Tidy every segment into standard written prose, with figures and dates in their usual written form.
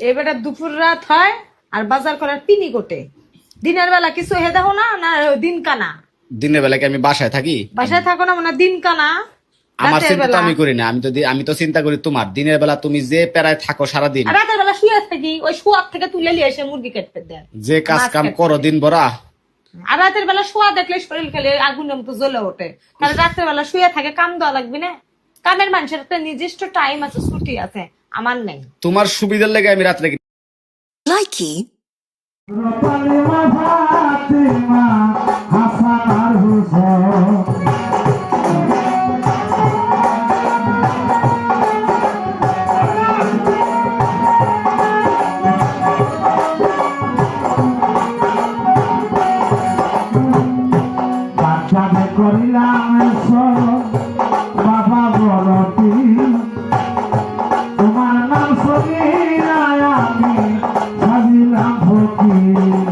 এবারে দুপুর রাত হয় আর বাজার করার পিনি গোটে। দিনের বেলা কিছু হে দেখো না, না দিন কানা। দিনের বেলা কি আমি বাসায় থাকি? বাসায় থাকো না মানে দিন কানা। আমার রাতের চিন্তা তো বেলা আমি করি না, আমি তো চিন্তা করি তোমার। দিনের বেলা তুমি যে প্যারায় থাকো সারাদিন, আর রাতের বেলা শুয়ে থাকি, ওই শোয়ার থেকে তুলে নিয়ে এসে মুরগি কেটে দেয়, যে কাজ মাছ কাম কাটতে করো দেয়। দিন ভরা। আর রাতের বেলা শোয়া দেখলে শরীর খেলে আগুনের মতো জ্বলে ওঠে। তাহলে রাতের বেলা শুয়ে থাকে, কাম দেওয়া লাগবে না? কামের মানুষের একটা নির্দিষ্ট টাইম আছে, ছুটি আছে, আমার নেই। তোমার সুবিধার লেগে আমি রাত্রে Likey. করিলাম বাবা বলতি তোমার নাম সগিরায় আমি সাজিলাম ফকির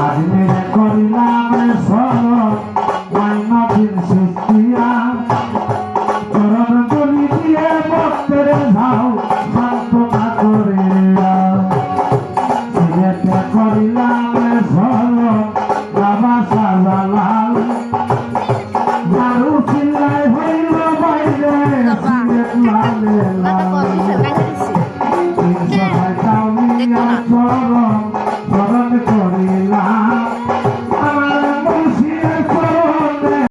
আজমিরে করিলাম সরব মাইনদিন সৃষ্টিয়া চরণ গলি দিয়ে ভক্তের ঝাও সান্ত্বনা করে সিলেটে করিলাম সরব বাবা সাজালাল দেখো না।